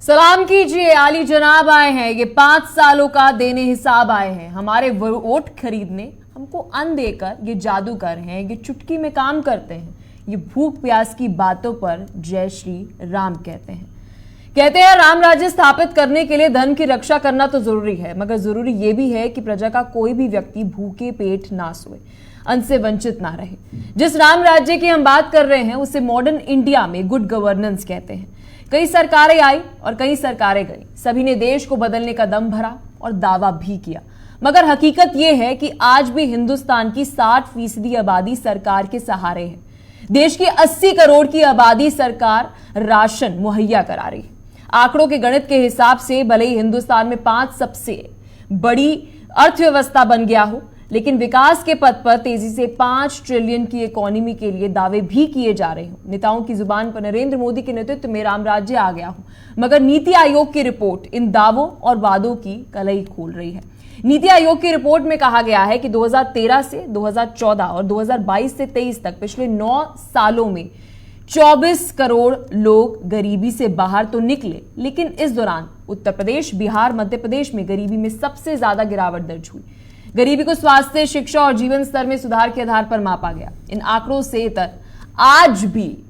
सलाम कीजिए, आली जनाब आए हैं। ये 5 सालों का देने हिसाब आए हैं। हमारे वोट खरीदने हमको अन्न देकर ये जादूगर हैं, ये चुटकी में काम करते हैं। ये भूख प्यास की बातों पर जय श्री राम कहते हैं राम राज्य स्थापित करने के लिए धन की रक्षा करना तो जरूरी है, मगर जरूरी यह भी है कि प्रजा का कोई भी व्यक्ति भूखे पेट ना सोए, अन्न से वंचित ना रहे। जिस राम राज्य की हम बात कर रहे हैं उसे मॉडर्न इंडिया में गुड गवर्नेंस कहते हैं। कई सरकारें आई और कई सरकारें गई, सभी ने देश को बदलने का दम भरा और दावा भी किया, मगर हकीकत यह है कि आज भी हिंदुस्तान की 60% आबादी सरकार के सहारे है। देश की 80 करोड़ की आबादी सरकार राशन मुहैया करा रही है। आंकड़ों के गणित के हिसाब से भले ही हिंदुस्तान में 5 सबसे बड़ी अर्थव्यवस्था बन गया हो, लेकिन विकास के पथ पर तेजी से 5 ट्रिलियन की इकोनॉमी के लिए दावे भी किए जा रहे हो। नेताओं की जुबान पर नरेंद्र मोदी के नेतृत्व में राम राज्य आ गया हो, मगर नीति आयोग की रिपोर्ट इन दावों और वादों की कलई खोल रही है। नीति आयोग की रिपोर्ट में कहा गया है कि 2013 से 2014 और 2022 से 23 तक पिछले 9 सालों में 24 करोड़ लोग गरीबी से बाहर तो निकले, लेकिन इस दौरान उत्तर प्रदेश, बिहार, मध्य प्रदेश में गरीबी में सबसे ज्यादा गिरावट दर्ज हुई। गरीबी को स्वास्थ्य, शिक्षा और जीवन स्तर में सुधार के आधार पर मापा गया। इन आंकड़ों से इतर आज भी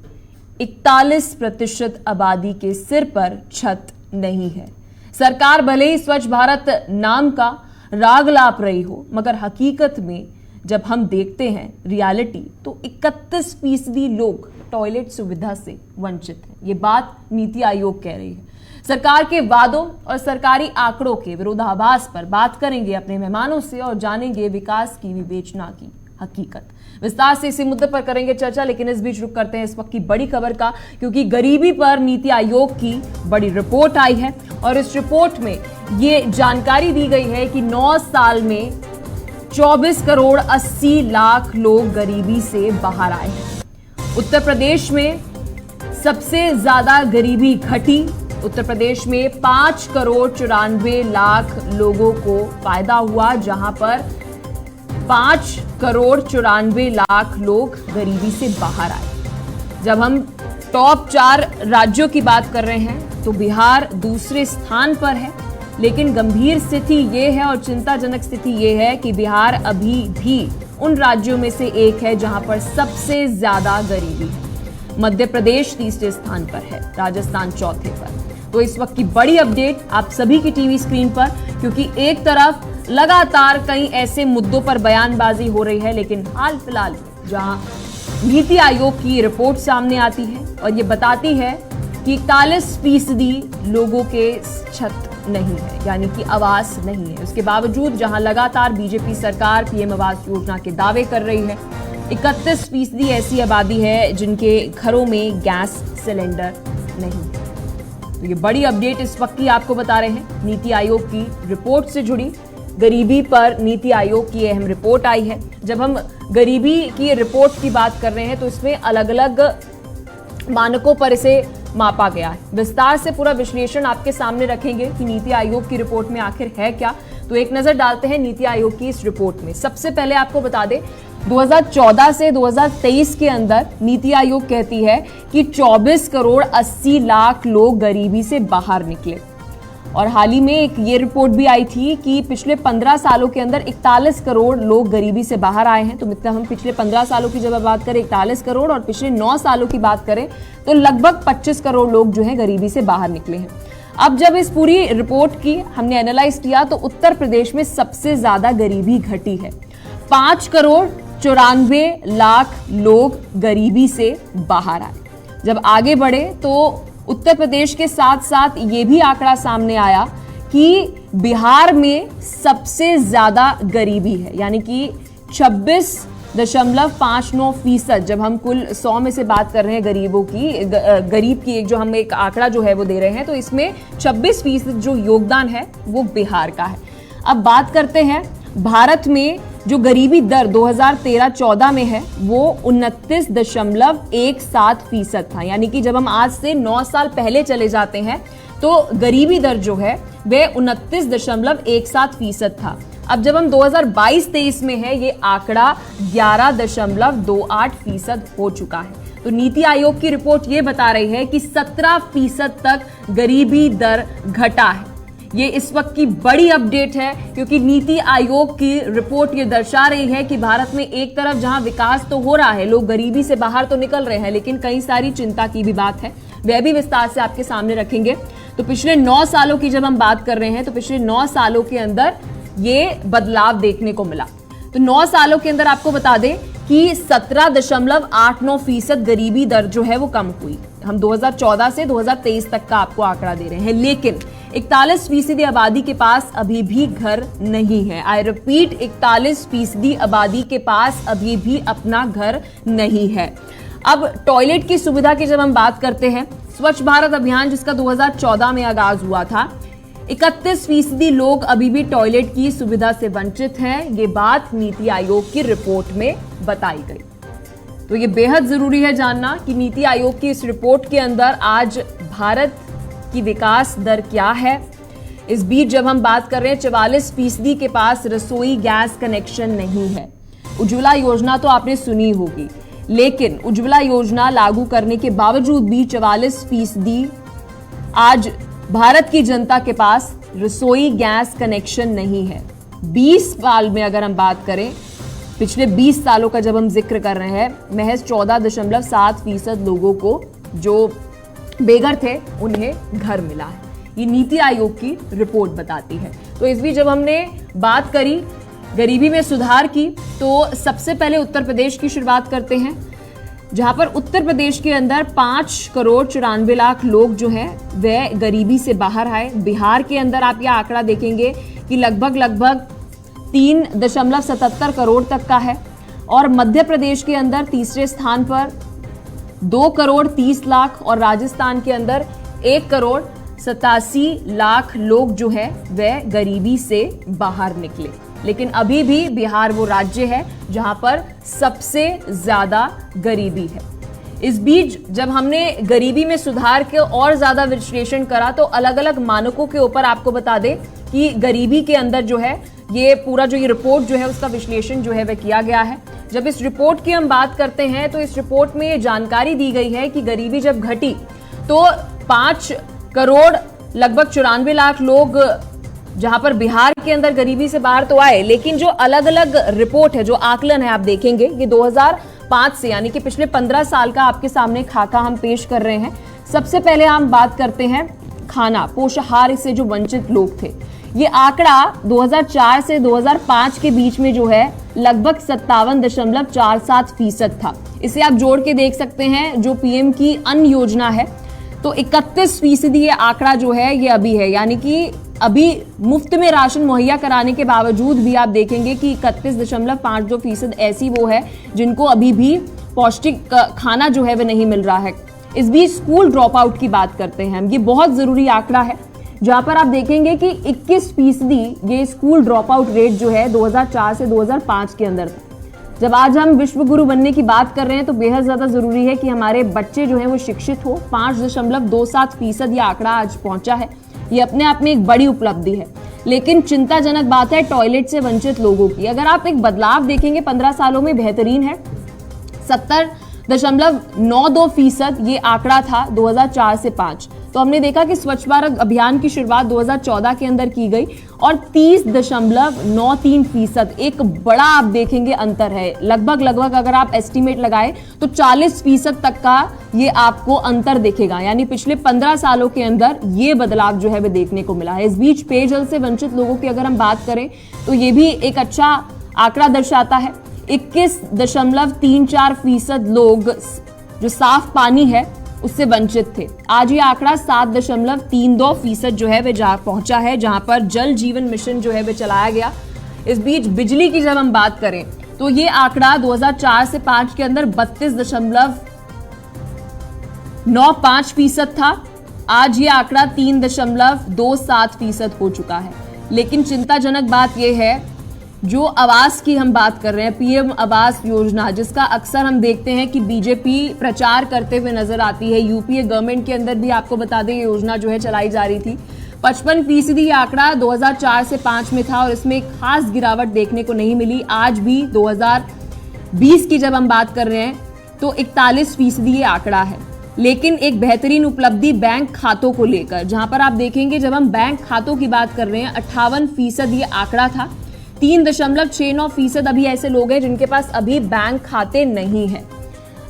41% आबादी के सिर पर छत नहीं है। सरकार भले ही स्वच्छ भारत नाम का राग लाप रही हो, मगर हकीकत में जब हम देखते हैं रियलिटी तो 31% लोग टॉयलेट सुविधा से वंचित हैं। ये बात नीति आयोग कह रही है। सरकार के वादों और सरकारी आंकड़ों के विरोधाभास पर बात करेंगे अपने मेहमानों से और जानेंगे विकास की विवेचना की हकीकत। विस्तार से इसी मुद्दे पर करेंगे चर्चा, लेकिन इस बीच रुक करते हैं इस वक्त की बड़ी खबर का, क्योंकि गरीबी पर नीति आयोग की बड़ी रिपोर्ट आई है और इस रिपोर्ट में ये जानकारी दी गई है कि 9 साल में 24 करोड़ 80 लाख लोग गरीबी से बाहर आए हैं। उत्तर प्रदेश में सबसे ज्यादा गरीबी घटी। उत्तर प्रदेश में 5 करोड़ 94 लाख लोगों को फायदा हुआ, जहां पर 5 करोड़ 94 लाख लोग गरीबी से बाहर आए। जब हम टॉप 4 राज्यों की बात कर रहे हैं तो बिहार दूसरे स्थान पर है, लेकिन गंभीर स्थिति यह है और चिंताजनक स्थिति यह है कि बिहार अभी भी उन राज्यों में से एक है जहां पर सबसे ज्यादा गरीबी है। मध्य प्रदेश तीसरे स्थान पर है, राजस्थान चौथे पर। तो इस वक्त की बड़ी अपडेट आप सभी की टीवी स्क्रीन पर, क्योंकि एक तरफ लगातार कई ऐसे मुद्दों पर बयानबाजी हो रही है, लेकिन हाल फिलहाल जहां नीति आयोग की रिपोर्ट सामने आती है और ये बताती है कि 41% लोगों के छत नहीं है, यानी कि आवास नहीं है। उसके बावजूद जहां लगातार बीजेपी सरकार पीएम आवास योजना के दावे कर रही है, 31% ऐसी आबादी है जिनके घरों में गैस सिलेंडर नहीं है। तो ये बड़ी अपडेट इस वक्त की आपको बता रहे हैं नीति आयोग की रिपोर्ट से जुड़ी। गरीबी पर नीति आयोग की अहम रिपोर्ट आई है। जब हम गरीबी की रिपोर्ट की बात कर रहे हैं तो इसमें अलग अलग मानकों पर इसे मापा गया है। विस्तार से पूरा विश्लेषण आपके सामने रखेंगे कि नीति आयोग की रिपोर्ट में आखिर है क्या। तो एक नजर डालते हैं नीति आयोग की इस रिपोर्ट में। सबसे पहले आपको बता दें 2014 से 2023 के अंदर नीति आयोग कहती है कि 24 करोड़ 80 लाख लोग गरीबी से बाहर निकले। और हाल ही में एक ये रिपोर्ट भी आई थी कि पिछले 15 सालों के अंदर 41 करोड़ लोग गरीबी से बाहर आए हैं। तो मतलब हम पिछले 15 सालों की जब बात करें 41 करोड़ और पिछले 9 सालों की बात करें तो लगभग 25 करोड़ लोग जो हैं गरीबी से बाहर निकले हैं। अब जब इस पूरी रिपोर्ट की हमने एनालाइज किया तो उत्तर प्रदेश में सबसे ज्यादा गरीबी घटी है। 5 करोड़ 94 लाख लोग गरीबी से बाहर आए। जब आगे बढ़े तो उत्तर प्रदेश के साथ साथ ये भी आंकड़ा सामने आया कि बिहार में सबसे ज्यादा गरीबी है, यानी कि 26.59%। जब हम कुल 100 में से बात कर रहे हैं गरीबों की, गरीब की एक जो हम एक आंकड़ा जो है वो दे रहे हैं, तो इसमें 26% जो योगदान है वो बिहार का है। अब बात करते हैं भारत में जो गरीबी दर 2013-14 में है वो 29.17% था, यानी कि जब हम आज से 9 साल पहले चले जाते हैं तो गरीबी दर जो है वह 29.17% था। अब जब हम 2022-23 में है, ये आंकड़ा 11.28% हो चुका है। तो नीति आयोग की रिपोर्ट ये बता रही है कि 17% तक गरीबी दर घटा है। ये इस वक्त की बड़ी अपडेट है, क्योंकि नीति आयोग की रिपोर्ट ये दर्शा रही है कि भारत में एक तरफ जहां विकास तो हो रहा है, लोग गरीबी से बाहर तो निकल रहे हैं, लेकिन कई सारी चिंता की भी बात है, वह भी विस्तार से आपके सामने रखेंगे। तो पिछले 9 सालों की जब हम बात कर रहे हैं, तो पिछले 9 सालों के अंदर ये बदलाव देखने को मिला। तो 9 सालों के अंदर आपको बता दें कि 17.89% गरीबी दर जो है वो कम हुई। हम 2014 से 2023 तक का आपको आंकड़ा दे रहे हैं, लेकिन 41% आबादी के पास अभी भी घर नहीं है। आई रिपीट, 41% आबादी के पास अभी भी अपना घर नहीं है। अब टॉयलेट की सुविधा की जब हम बात करते हैं, स्वच्छ भारत अभियान जिसका 2014 में आगाज हुआ था, 31% लोग अभी भी टॉयलेट की सुविधा से वंचित हैं। ये बात नीति आयोग की रिपोर्ट में बताई गई। तो ये बेहद जरूरी है जानना कि नीति आयोग की इस रिपोर्ट के अंदर आज भारत की विकास दर क्या है। इस बीच जब हम बात कर रहे हैं, 44% के पास रसोई गैस कनेक्शन नहीं है। उज्ज्वला योजना तो आपने सुनी होगी, लेकिन उज्ज्वला योजना लागू करने के बावजूद भी 44% आज भारत की जनता के पास रसोई गैस कनेक्शन नहीं है। 20 साल में अगर हम बात करें, पिछले 20 सालों का जब हम जिक्र कर रहे हैं, महज 14.7% लोगों को जो बेघर थे उन्हें घर मिला है। ये नीति आयोग की रिपोर्ट बताती है। तो इस बीच जब हमने बात करी गरीबी में सुधार की, तो सबसे पहले उत्तर प्रदेश की शुरुआत करते हैं, जहां पर उत्तर प्रदेश के अंदर 5,94,00,000 लोग जो हैं वह गरीबी से बाहर आए। बिहार के अंदर आप यह आंकड़ा देखेंगे कि लगभग 3.77 करोड़ तक का है, और मध्य प्रदेश के अंदर तीसरे स्थान पर 2,30,00,000 और राजस्थान के अंदर 1,87,00,000 लोग जो है वह गरीबी से बाहर निकले। लेकिन अभी भी बिहार वो राज्य है जहां पर सबसे ज्यादा गरीबी है। इस बीच जब हमने गरीबी में सुधार के और ज्यादा विश्लेषण करा, तो अलग अलग मानकों के ऊपर आपको बता दें कि गरीबी के अंदर जो है ये पूरा जो ये रिपोर्ट जो है उसका विश्लेषण जो है वह किया गया है। जब इस रिपोर्ट की हम बात करते हैं, तो इस रिपोर्ट में ये जानकारी दी गई है कि गरीबी जब घटी तो 5,94,00,000 लोग जहां पर बिहार के अंदर गरीबी से बाहर तो आए, लेकिन जो अलग अलग रिपोर्ट है, जो आकलन है, आप देखेंगे ये 2005 से, यानी कि पिछले 15 साल का आपके सामने खाका हम पेश कर रहे हैं। सबसे पहले हम बात करते हैं खाना, पोषाहार से जो वंचित लोग थे। ये आंकड़ा 2004 से 2005 के बीच में जो है लगभग 57.47% था। इसे आप जोड़ के देख सकते हैं जो पीएम की अन्न योजना है, तो 31% ये आंकड़ा जो है ये अभी है, यानी कि अभी मुफ्त में राशन मुहैया कराने के बावजूद भी आप देखेंगे कि 31.52% ऐसी वो है जिनको अभी भी पौष्टिक खाना जो है वह नहीं मिल रहा है। इस बीच स्कूल ड्रॉप आउट की बात करते हैं हम, ये बहुत जरूरी आंकड़ा है, जहां पर आप देखेंगे कि 21% ये स्कूल ड्रॉप आउट रेट जो है 2004 से 2005 के अंदर था। जब आज हम विश्व गुरु बनने की बात कर रहे हैं, तो बेहद ज्यादा जरूरी है कि हमारे बच्चे जो हैं वो शिक्षित हो। 5.27% ये आंकड़ा आज पहुंचा है। ये अपने आप में एक बड़ी उपलब्धि है, लेकिन चिंताजनक बात है टॉयलेट से वंचित लोगों की। अगर आप एक बदलाव देखेंगे 15 सालों में, बेहतरीन है। 70.92% ये आंकड़ा था 2004 से 5। तो हमने देखा कि स्वच्छ भारत अभियान की शुरुआत 2014 के अंदर की गई और 30.93%, एक बड़ा आप देखेंगे अंतर है। लगभग अगर आप एस्टीमेट लगाए तो 40% तक का ये आपको अंतर दिखेगा, यानी पिछले 15 सालों के अंदर ये बदलाव जो है वो देखने को मिला है। इस बीच पेयजल से वंचित लोगों की अगर हम बात करें, तो ये भी एक अच्छा आंकड़ा दर्शाता है। 21.34% लोग जो साफ पानी है उससे वंचित थे। आज ये आंकड़ा 7.32% जो है वह जा पहुंचा है, जहां पर जल जीवन मिशन जो है वह चलाया गया। इस बीच बिजली की जब हम बात करें, तो ये आंकड़ा 2004 से 5 के अंदर 32.95% था। आज ये आंकड़ा 3.27% हो चुका है। लेकिन चिंताजनक बात यह है, जो आवास की हम बात कर रहे हैं, पीएम आवास योजना, जिसका अक्सर हम देखते हैं कि बीजेपी प्रचार करते हुए नजर आती है। यूपीए गवर्नमेंट के अंदर भी आपको बता दें ये योजना जो है चलाई जा रही थी, 55% ये आंकड़ा 2004 से 5 में था और इसमें एक खास गिरावट देखने को नहीं मिली। आज भी 2020 की जब हम बात कर रहे हैं तो 41% ये आंकड़ा है। लेकिन एक बेहतरीन उपलब्धि बैंक खातों को लेकर, जहां पर आप देखेंगे जब हम बैंक खातों की बात कर रहे हैं 58% ये आंकड़ा था। 3.69% अभी ऐसे लोग हैं जिनके पास अभी बैंक खाते नहीं है।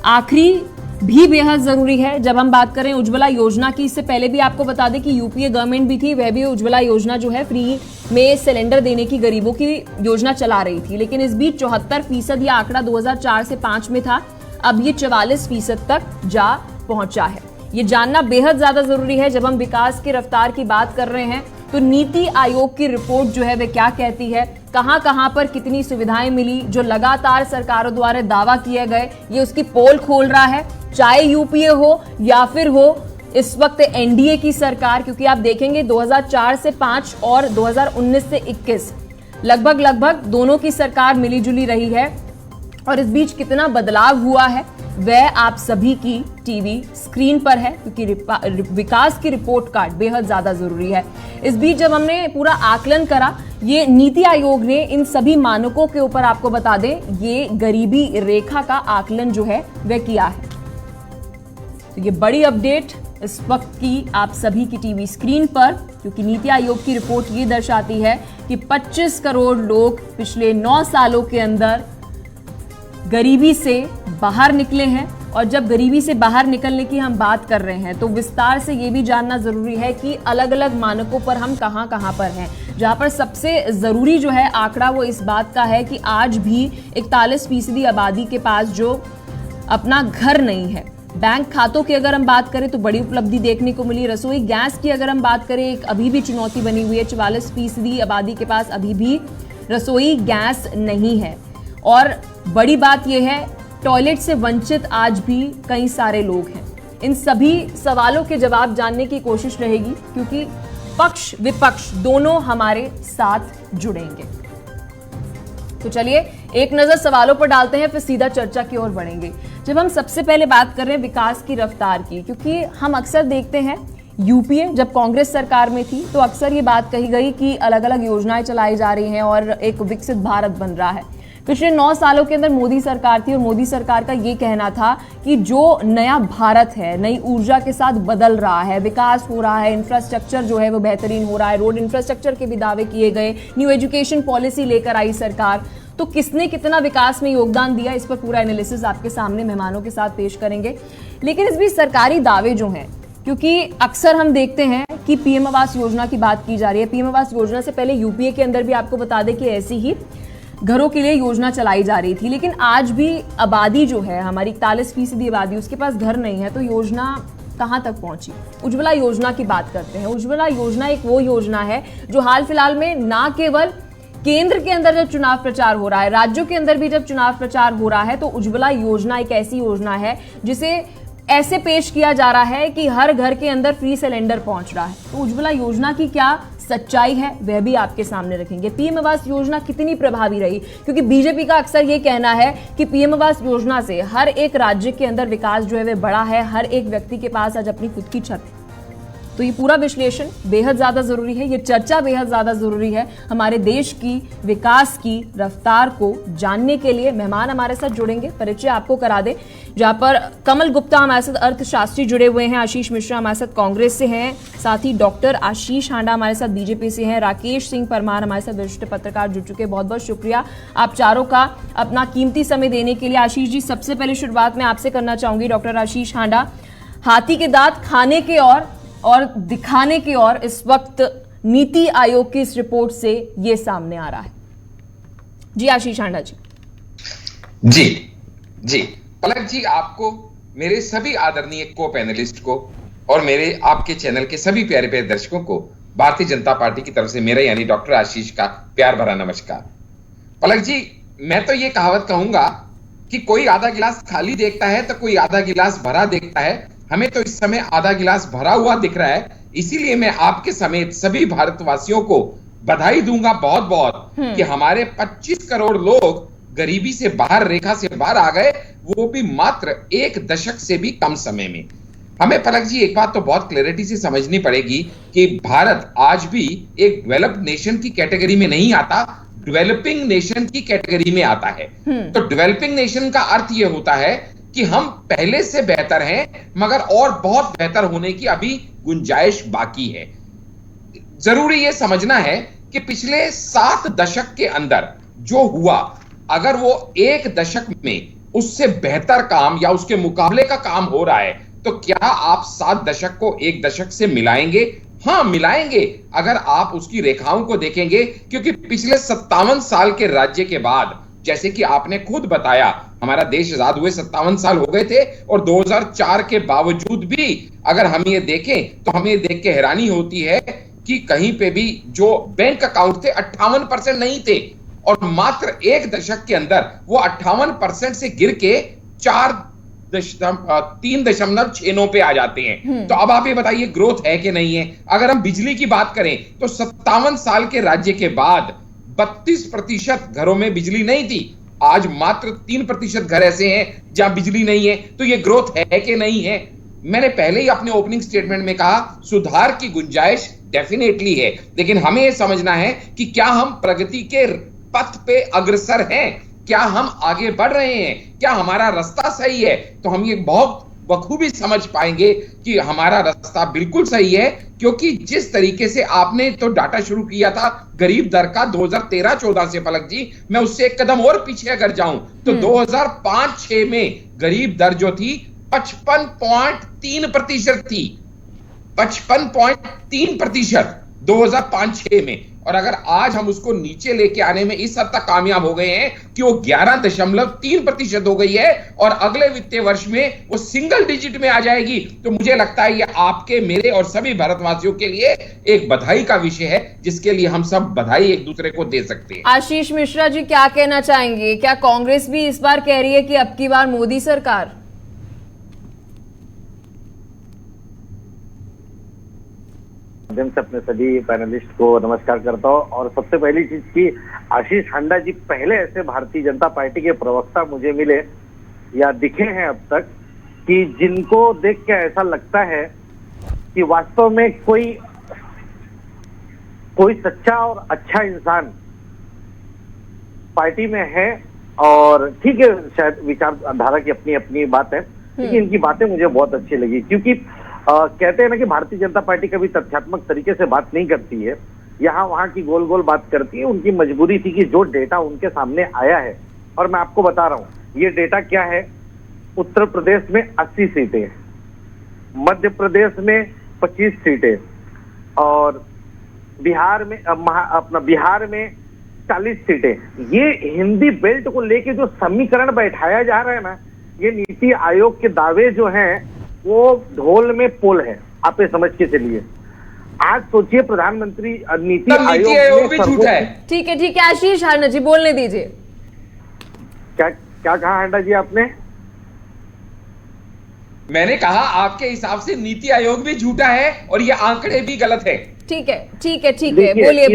आखिरी भी बेहद जरूरी है जब हम बात करें उज्ज्वला योजना की। इससे पहले भी आपको बता दें कि यूपीए गवर्नमेंट भी थी, वह भी उज्ज्वला योजना जो है फ्री में सिलेंडर देने की गरीबों की योजना चला रही थी। लेकिन इस बीच 74% यह आंकड़ा 2004 से 5 में था, अब ये 44% तक जा पहुंचा है। ये जानना बेहद ज्यादा जरूरी है। जब हम विकास की रफ्तार की बात कर रहे हैं तो नीति आयोग की रिपोर्ट जो है वह क्या कहती है, कहां कहां पर कितनी सुविधाएं मिली, जो लगातार सरकारों द्वारा दावा किए गए, ये उसकी पोल खोल रहा है। चाहे यूपीए हो या फिर हो इस वक्त एनडीए की सरकार, क्योंकि आप देखेंगे 2004 से 5 और 2019 से 21 लगभग दोनों की सरकार मिलीजुली रही है। और इस बीच कितना बदलाव हुआ है वह आप सभी की टीवी स्क्रीन पर है, क्योंकि विकास की रिपोर्ट कार्ड बेहद ज्यादा जरूरी है। इस बीच जब हमने पूरा आकलन करा, ये नीति आयोग ने इन सभी मानकों के ऊपर आपको बता दें, ये गरीबी रेखा का आकलन जो है वह किया है। तो ये बड़ी अपडेट इस वक्त की आप सभी की टीवी स्क्रीन पर, क्योंकि नीति आयोग की रिपोर्ट ये दर्शाती है कि 25 करोड़ लोग पिछले 9 सालों के अंदर गरीबी से बाहर निकले हैं। और जब गरीबी से बाहर निकलने की हम बात कर रहे हैं तो विस्तार से ये भी जानना जरूरी है कि अलग अलग मानकों पर हम कहां कहां पर हैं। जहां पर सबसे जरूरी जो है आंकड़ा वो इस बात का है कि आज भी 41% आबादी के पास जो अपना घर नहीं है। बैंक खातों की अगर हम बात करें तो बड़ी उपलब्धि देखने को मिली। रसोई गैस की अगर हम बात करें, एक अभी भी चुनौती बनी हुई है। 44% आबादी के पास अभी भी रसोई गैस नहीं है। और बड़ी बात यह है, टॉयलेट से वंचित आज भी कई सारे लोग हैं। इन सभी सवालों के जवाब जानने की कोशिश रहेगी, क्योंकि पक्ष विपक्ष दोनों हमारे साथ जुड़ेंगे। तो चलिए एक नजर सवालों पर डालते हैं, फिर सीधा चर्चा की ओर बढ़ेंगे। जब हम सबसे पहले बात कर रहे हैं विकास की रफ्तार की, क्योंकि हम अक्सर देखते हैं यूपीए जब कांग्रेस सरकार में थी तो अक्सर ये बात कही गई कि अलग अलग योजनाएं चलाई जा रही हैं और एक विकसित भारत बन रहा है। पिछले 9 सालों के अंदर मोदी सरकार थी और मोदी सरकार का ये कहना था कि जो नया भारत है नई ऊर्जा के साथ बदल रहा है, विकास हो रहा है, इंफ्रास्ट्रक्चर जो है वो बेहतरीन हो रहा है, रोड इंफ्रास्ट्रक्चर के भी दावे किए गए, न्यू एजुकेशन पॉलिसी लेकर आई सरकार। तो किसने कितना विकास में योगदान दिया, इस पर पूरा एनालिसिस आपके सामने मेहमानों के साथ पेश करेंगे। लेकिन इस बीच सरकारी दावे जो हैं, क्योंकि अक्सर हम देखते हैं कि पीएम आवास योजना की बात की जा रही है। पीएम आवास योजना से पहले यूपीए के अंदर भी आपको बता दें कि ऐसी ही घरों के लिए योजना चलाई जा रही थी। लेकिन आज भी आबादी जो है हमारी 41% आबादी, उसके पास घर नहीं है। तो योजना कहां तक पहुंची? उज्ज्वला योजना की बात करते हैं। उज्ज्वला योजना एक वो योजना है जो हाल फिलहाल में ना केवल केंद्र के अंदर जब चुनाव प्रचार हो रहा है, राज्यों के अंदर भी जब चुनाव प्रचार हो रहा है, तो उज्ज्वला योजना एक ऐसी योजना है जिसे ऐसे पेश किया जा रहा है कि हर घर के अंदर फ्री सिलेंडर पहुंच रहा है। तो उज्ज्वला योजना की क्या सच्चाई है वह भी आपके सामने रखेंगे। पीएम आवास योजना कितनी प्रभावी रही, क्योंकि बीजेपी का अक्सर यह कहना है कि पीएम आवास योजना से हर एक राज्य के अंदर विकास जो है वह बढ़ा है, हर एक व्यक्ति के पास आज अपनी खुद की छत है। तो ये पूरा विश्लेषण बेहद ज्यादा जरूरी है, ये चर्चा बेहद ज्यादा जरूरी है हमारे देश की विकास की रफ्तार को जानने के लिए। मेहमान हमारे साथ जुड़ेंगे, परिचय आपको करा दे, जहां पर कमल गुप्ता हमारे साथ अर्थशास्त्री जुड़े हुए हैं, आशीष मिश्रा हमारे साथ कांग्रेस से हैं, साथ ही डॉक्टर आशीष हांडा हमारे साथ बीजेपी से हैं, राकेश सिंह परमार हमारे साथ वरिष्ठ पत्रकार जुड़ चुके हैं। बहुत बहुत शुक्रिया आप चारों का अपना कीमती समय देने के लिए। आशीष जी, सबसे पहले शुरुआत में आपसे करना चाहूंगी। डॉक्टर आशीष हांडा, हाथी के दांत खाने के और दिखाने की ओर इस वक्त नीति आयोग की इस रिपोर्ट से ये सामने आ रहा है। जी आशीष हांडा जी। जी पलक जी, आपको, मेरे सभी आदरणीय को पैनलिस्ट को और मेरे आपके चैनल के सभी प्यारे प्यारे दर्शकों को भारतीय जनता पार्टी की तरफ से मेरा यानी डॉक्टर आशीष का प्यार भरा नमस्कार। पलक जी, मैं तो ये कहावत कहूंगा कि कोई आधा गिलास खाली देखता है तो कोई आधा गिलास भरा देखता है। हमें तो इस समय आधा गिलास भरा हुआ दिख रहा है, इसीलिए मैं आपके समेत सभी भारतवासियों को बधाई दूंगा बहुत बहुत कि हमारे 25 करोड़ लोग गरीबी से बाहर, रेखा से बाहर आ गए, वो भी मात्र 1 दशक से भी कम समय में। हमें पलक जी एक बात तो बहुत क्लैरिटी से समझनी पड़ेगी कि भारत आज भी एक डेवलप्ड नेशन की कैटेगरी में नहीं आता, डेवलपिंग नेशन की कैटेगरी में आता है। तो डेवलपिंग नेशन का अर्थ यह होता है कि हम पहले से बेहतर हैं, मगर और बहुत बेहतर होने की अभी गुंजाइश बाकी है। जरूरी यह समझना है कि पिछले 7 दशक के अंदर जो हुआ, अगर वो एक दशक में उससे बेहतर काम या उसके मुकाबले का काम हो रहा है, तो क्या आप 7 दशक को एक दशक से मिलाएंगे? हां, मिलाएंगे, अगर आप उसकी रेखाओं को देखेंगे। क्योंकि पिछले 57 साल के राज्य के बाद, जैसे कि आपने खुद बताया, हमारा देश आजाद हुए 57 साल हो गए थे, और 2004 के बावजूद भी अगर हम ये देखें तो हमें देख के हैरानी होती है कि कहीं पे भी जो बैंक अकाउंट थे 58% नहीं थे, और मात्र एक दशक के अंदर वो 58% से गिर के 3.69 पे आ जाते हैं। तो अब आप ये बताइए, ग्रोथ है कि नहीं है? अगर हम बिजली की बात करें तो 57 साल के राज्य के बाद 32% घरों में बिजली नहीं थी, आज मात्र 3% घर ऐसे हैं जहां बिजली नहीं है। तो ये ग्रोथ है कि नहीं है? मैंने पहले ही अपने ओपनिंग स्टेटमेंट में कहा, सुधार की गुंजाइश डेफिनेटली है, लेकिन हमें यह समझना है कि क्या हम प्रगति के पथ पे अग्रसर हैं, क्या हम आगे बढ़ रहे हैं, क्या हमारा रास्ता सही है? तो हम ये बहुत बखूबी समझ पाएंगे कि हमारा रास्ता बिल्कुल सही है। क्योंकि जिस तरीके से आपने तो डाटा शुरू किया था गरीब दर का 2013-14 से, पलक जी, मैं उससे एक कदम और पीछे अगर जाऊं तो 2005-6 में गरीब दर जो थी 55.3% थी, 55.3% 2005-6 में। और अगर आज हम उसको नीचे लेके आने में इस हद तक कामयाब हो गए हैं कि वो 11.3% हो गई है, और अगले वित्तीय वर्ष में वो सिंगल डिजिट में आ जाएगी, तो मुझे लगता है ये आपके, मेरे और सभी भारतवासियों के लिए एक बधाई का विषय है, जिसके लिए हम सब बधाई एक दूसरे को दे सकते हैं। आशीष मिश्रा जी, क्या कहना चाहेंगे? क्या कांग्रेस भी इस बार कह रही है कि अब की बार मोदी सरकार? माध्यम से अपने सभी पैनलिस्ट को नमस्कार करता हूँ। और सबसे पहली चीज की, आशीष हांडा जी पहले ऐसे भारतीय जनता पार्टी के प्रवक्ता मुझे मिले या दिखे हैं अब तक कि जिनको देख के ऐसा लगता है कि वास्तव में कोई सच्चा और अच्छा इंसान पार्टी में है। और ठीक है, शायद विचारधारा की अपनी अपनी बात है, लेकिन इनकी बातें मुझे बहुत अच्छी लगी। क्योंकि कहते हैं ना कि भारतीय जनता पार्टी कभी तथ्यात्मक तरीके से बात नहीं करती है, यहाँ वहां की गोल गोल बात करती है। उनकी मजबूरी थी कि जो डेटा उनके सामने आया है, और मैं आपको बता रहा हूँ ये डेटा क्या है। उत्तर प्रदेश में 80 सीटें, मध्य प्रदेश में 25 सीटें, और बिहार में बिहार में 40 सीटें। ये हिंदी बेल्ट को लेके जो समीकरण बैठाया जा रहा है ना, ये नीति आयोग के दावे जो हैं वो ढोल में पोल है, आप ये समझ के चलिए। आज सोचिए, प्रधानमंत्री नीति आयोग भी झूठा है। ठीक है आशीष हांडा जी, बोलने दीजिए। क्या कहा हांडा जी आपने? मैंने कहा आपके हिसाब से नीति आयोग भी झूठा है और ये आंकड़े भी गलत है। ठीक है,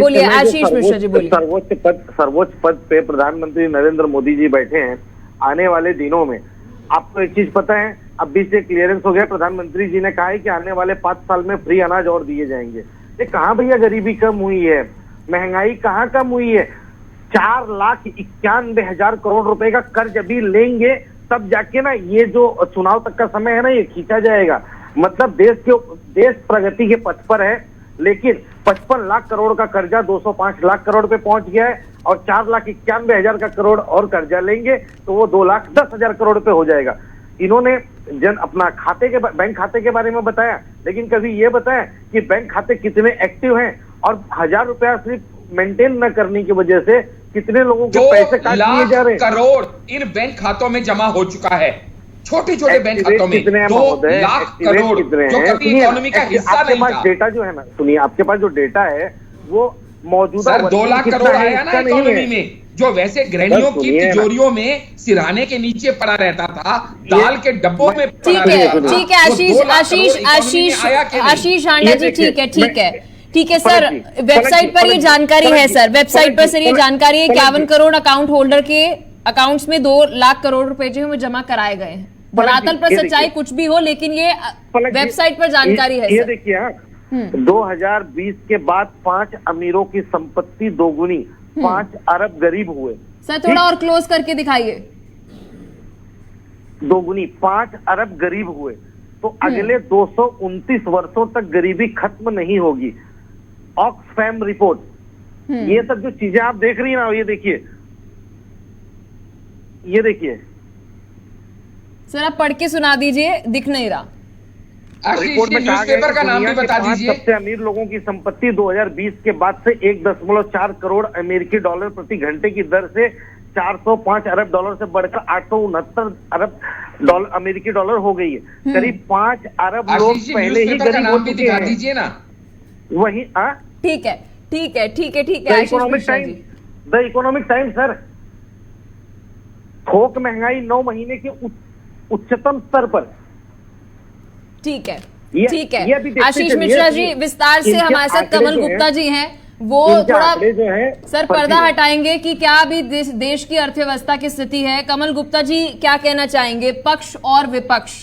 बोलिए आशीष मिश्रा जी, बोलिए। सर्वोच्च पद पे प्रधानमंत्री नरेंद्र मोदी जी बैठे हैं। आने वाले दिनों में आपको एक चीज पता है, अब भी से क्लियरेंस हो गया, प्रधानमंत्री जी ने कहा है कि आने वाले 5 साल में फ्री अनाज और दिए जाएंगे। ये कहाँ भैया गरीबी कम हुई है, महंगाई कहाँ कम हुई है? 4,91,000 करोड़ रुपए का कर्ज अभी लेंगे, तब जाके ना ये जो चुनाव तक का समय है ना, ये खींचा जाएगा। मतलब देश प्रगति के पथ पर है, लेकिन 55 लाख करोड़ का कर्जा 205 लाख करोड़ पे पहुंच गया है, और 4,91,000 का करोड़ और कर्जा लेंगे तो वो 2,10,000 करोड़ पे हो जाएगा। इन्होंने अपना बैंक खाते के बारे में बताया, लेकिन कभी ये बताया कि बैंक खाते कितने एक्टिव हैं, और 1,000 रुपया सिर्फ मेंटेन न करने की वजह से कितने लोगों के पैसे काट लिए जा रहे हैं। करोड़ इन बैंक खातों में जमा हो चुका है, छोटे छोटे बैंक खातों में 2 लाख करोड़, जो कभी इकोनॉमी का हिस्सा नहीं था। डेटा जो है ना, सुनिए, आपके पास जो डेटा है वो मौजूदा 2 लाख करोड़ आया ना इकोनॉमी में, जो वैसे गृहिणियों की तिजोरियों में सिरहाने के नीचे पड़ा रहता था, दाल के डब्बों में पड़ा रहता था। ठीक है आशीष हांडा जी, ठीक है सर, वेबसाइट पर ये जानकारी है सर, वेबसाइट पर सर ये जानकारी है 51 करोड़ अकाउंट होल्डर के अकाउंट्स में 2 लाख करोड़ रुपए जो है वो जमा कराए गए हैं। धरातल पर ये सच्चाई देखिए। कुछ भी हो, लेकिन ये पलक जी, वेबसाइट पर जानकारी है ये सर। देखिए 2020 के बाद 5 अमीरों की संपत्ति दोगुनी, 5 अरब गरीब हुए। सर थोड़ा और क्लोज करके दिखाइए। दोगुनी 5 अरब गरीब हुए, तो अगले 229 वर्षों तक गरीबी खत्म नहीं होगी। ऑक्सफैम रिपोर्ट, ये सब जो चीजें आप देख रही हैं ना, ये देखिए, ये देखिए सर आप पढ़ के सुना दीजिए, दिख नहीं रहा। आशीष रिपोर्ट जी, में कहा गया न्यूज़पेपर का कि नाम भी दुनिया के बता 5 दीजिए। सबसे अमीर लोगों की संपत्ति 2020 के बाद से 1.4 करोड़ अमेरिकी डॉलर प्रति घंटे की दर से 405 अरब डॉलर से बढ़कर 869 अरब डॉलर अमेरिकी डॉलर हो गई है। करीब 5 अरब लोग आशीष जी, पहले ही न्यूज़पेपर का गरीब हो नाम भी चुके दिखा हैं। दीजिए ना। वही ठीक है ठीक है ठीक है ठीक द है Ashish economic Mishra time, ji. The economic time sir, थोक महंगाई 9 महीने के उच्चतम स्तर पर। ठीक है ये ठीक अभी है देखते आशीष चलिए, मिश्रा जी ये विस्तार से इनके हमारे साथ आंकड़े कमल जो गुप्ता हैं, जी हैं, वो इनके थोड़ा आंकड़े जो हैं सर फर्जी पर्दा हैं। हटाएंगे कि क्या अभी देश की अर्थव्यवस्था की स्थिति है। कमल गुप्ता जी क्या कहना चाहेंगे, पक्ष और विपक्ष?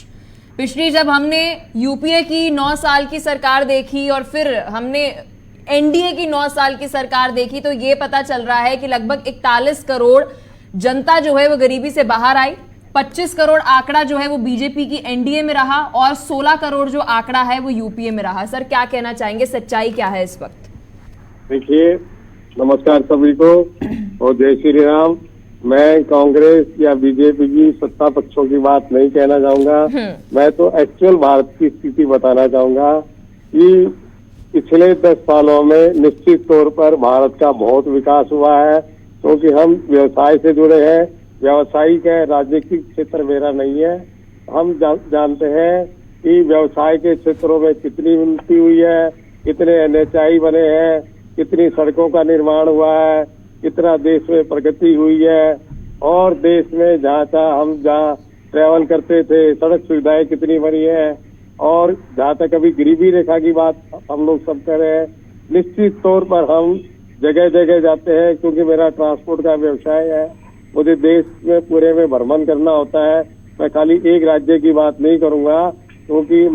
पिछली जब हमने यूपीए की 9 साल की सरकार देखी और फिर हमने एनडीए की 9 साल की सरकार देखी, तो ये पता चल रहा है कि लगभग 41 करोड़ जनता जो है वो गरीबी से बाहर आई। 25 करोड़ आंकड़ा जो है वो बीजेपी की एनडीए में रहा और 16 करोड़ जो आंकड़ा है वो यूपीए में रहा। सर क्या कहना चाहेंगे, सच्चाई क्या है इस वक्त? देखिए, नमस्कार सभी को और जय श्री राम। मैं कांग्रेस या बीजेपी की सत्ता पक्षों की बात नहीं कहना चाहूंगा, मैं तो एक्चुअल भारत की स्थिति बताना चाहूंगा कि पिछले 10 सालों में निश्चित तौर पर भारत का बहुत विकास हुआ है, क्योंकि हम व्यवसाय से जुड़े हैं। व्यवसायिक है, राजनीतिक क्षेत्र मेरा नहीं है। हम जानते हैं कि व्यवसाय के क्षेत्रों में कितनी उन्नति हुई है, कितने NHI बने हैं, कितनी सड़कों का निर्माण हुआ है, कितना देश में प्रगति हुई है, और देश में हम जहाँ ट्रेवल करते थे सड़क सुविधाएं कितनी बनी है। और जहाँ तक अभी गरीबी रेखा की बात हम लोग सब कर रहे हैं, निश्चित तौर पर हम जगह जगह जाते हैं, क्योंकि मेरा ट्रांसपोर्ट का व्यवसाय है। मुझे देश में पूरे में भ्रमण करना होता है। मैं खाली एक राज्य की बात नहीं करूंगा, क्योंकि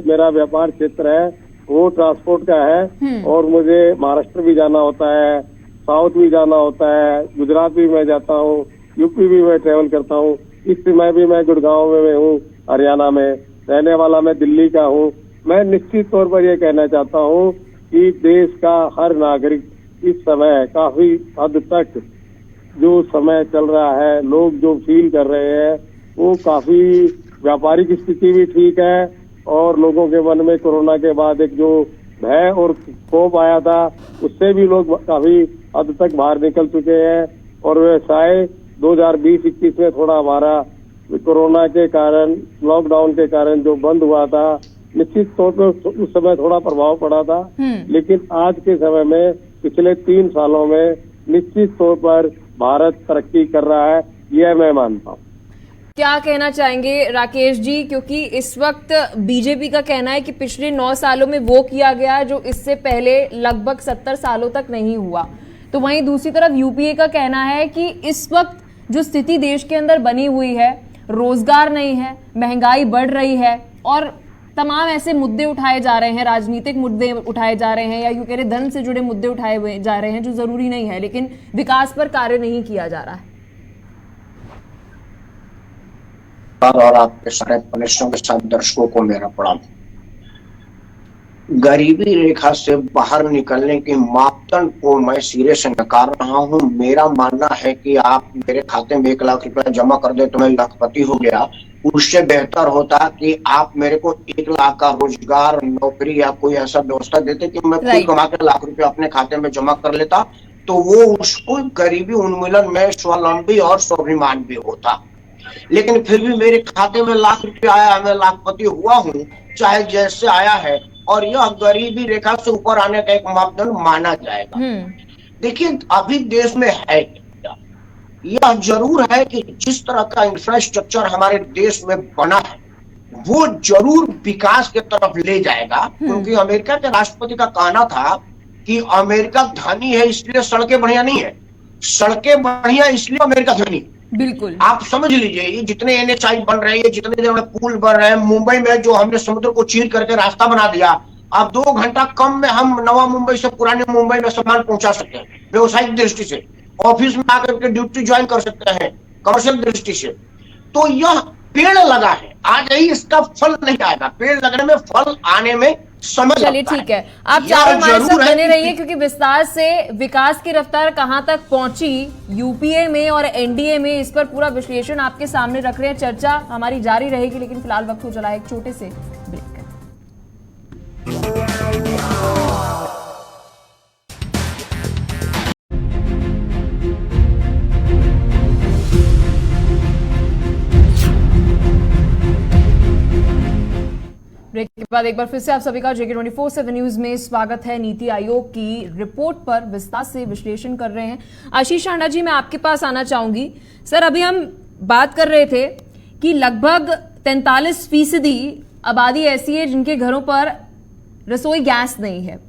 मेरा व्यापार क्षेत्र है वो ट्रांसपोर्ट का है, और मुझे महाराष्ट्र भी जाना होता है, साउथ भी जाना होता है, गुजरात भी मैं जाता हूँ, यूपी भी मैं ट्रेवल करता हूँ। इस समय भी मैं गुड़गांव में हूँ, हरियाणा में रहने वाला, मैं दिल्ली का हूँ। मैं निश्चित तौर पर यह कहना चाहता हूँ कि देश का हर नागरिक इस समय काफी हद तक जो समय चल रहा है, लोग जो फील कर रहे हैं, वो काफी व्यापारिक स्थिति भी ठीक है, और लोगों के मन में कोरोना के बाद एक जो भय और क्षोभ आया था, उससे भी लोग काफी हद तक बाहर निकल चुके हैं। और व्यवसाय 2020-21 में थोड़ा हमारा कोरोना के कारण, लॉकडाउन के कारण जो बंद हुआ था, निश्चित तौर पर उस समय थोड़ा प्रभाव पड़ा था, लेकिन आज के समय में पिछले 3 सालों में निश्चित तौर पर भारत तरक्की कर रहा है, यह मैं मानता हूँ। क्या कहना चाहेंगे राकेश जी, क्योंकि इस वक्त बीजेपी का कहना है कि पिछले 9 सालों में वो किया गया जो इससे पहले लगभग 70 सालों तक नहीं हुआ, तो वहीं दूसरी तरफ यूपीए का कहना है कि इस वक्त जो स्थिति देश के अंदर बनी हुई है, रोजगार नहीं है, महंगाई बढ़ रही है और तमाम ऐसे मुद्दे उठाए जा रहे हैं, राजनीतिक मुद्दे उठाए जा रहे हैं, या यूं कह रहे धन से जुड़े मुद्दे उठाए जा रहे हैं जो जरूरी नहीं है, लेकिन विकास पर कार्य नहीं किया जा रहा है। और आपके सारे पनेशों के साथ दर्शकों को मेरा प्रणाम। गरीबी रेखा से बाहर निकलने की मापदंड को मैं सिरे से नकार रहा हूं। मेरा मानना है कि आप मेरे खाते में 1 लाख रुपया जमा कर दे तो मैं लाखपति हो गया। उससे बेहतर होता कि आप मेरे को 1 लाख का रोजगार, नौकरी या कोई ऐसा व्यवस्था देते कि मैं खुद कमा के लाख रुपया अपने खाते में जमा कर लेता, तो वो उसको गरीबी उन्मूलन में स्वावलंबी और स्वाभिमान भी होता। लेकिन फिर भी मेरे खाते में लाख रुपया आया, मैं लाखपति हुआ हूँ, चाहे जैसे आया है, और यह गरीबी रेखा से ऊपर आने का एक मापदंड माना जाएगा। देखिए, अभी देश में है क्या? यह जरूर है कि जिस तरह का इंफ्रास्ट्रक्चर हमारे देश में बना है वो जरूर विकास के तरफ ले जाएगा, क्योंकि अमेरिका के राष्ट्रपति का कहना था कि अमेरिका धनी है इसलिए सड़कें बढ़िया नहीं है, सड़कें बढ़िया इसलिए अमेरिका धनी। बिल्कुल। आप समझ लीजिए, ये जितने NHI बन रहे हैं, जितने पुल बन रहे हैं, मुंबई में जो हमने समुद्र को चीर करके रास्ता बना दिया, अब 2 घंटा कम में हम नवा मुंबई से पुराने मुंबई में सामान पहुंचा सकते हैं। व्यवसायिक दृष्टि से ऑफिस में आकर के ड्यूटी ज्वाइन कर सकते हैं, कमर्शियल दृष्टि से। तो यह पेड़ लगा है, आज ही इसका फल नहीं आएगा, पेड़ लगने में, फल आने में समय लगता है। चलिए ठीक है, आप चारों हमारे साथ बने रहिए, क्योंकि विस्तार से विकास की रफ्तार कहां तक पहुंची यूपीए में और एनडीए में, इस पर पूरा विश्लेषण आपके सामने रख रहे हैं। चर्चा हमारी जारी रहेगी, लेकिन फिलहाल वक्त हो चला है एक छोटे से ब्रेक का। ब्रेक के बाद एक बार फिर से आप सभी का JK 24/7 न्यूज में स्वागत है। नीति आयोग की रिपोर्ट पर विस्तार से विश्लेषण कर रहे हैं। आशीष सांडा जी, मैं आपके पास आना चाहूंगी। सर, अभी हम बात कर रहे थे कि लगभग 43% आबादी ऐसी है जिनके घरों पर रसोई गैस नहीं है।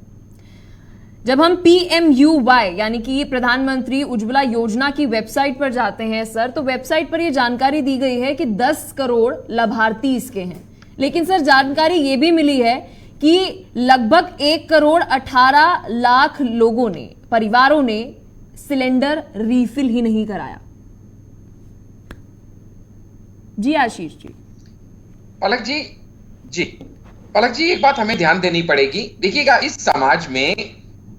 जब हम PMUY यानी कि प्रधानमंत्री उज्ज्वला योजना की वेबसाइट पर जाते हैं सर, तो वेबसाइट पर यह जानकारी दी गई है कि 10 करोड़ लाभार्थी इसके हैं। लेकिन सर, जानकारी यह भी मिली है कि लगभग 1 करोड़ 18 लाख लोगों ने, परिवारों ने सिलेंडर रीफिल ही नहीं कराया। जी आशीष जी। पलक जी, एक बात हमें ध्यान देनी पड़ेगी। देखिएगा, इस समाज में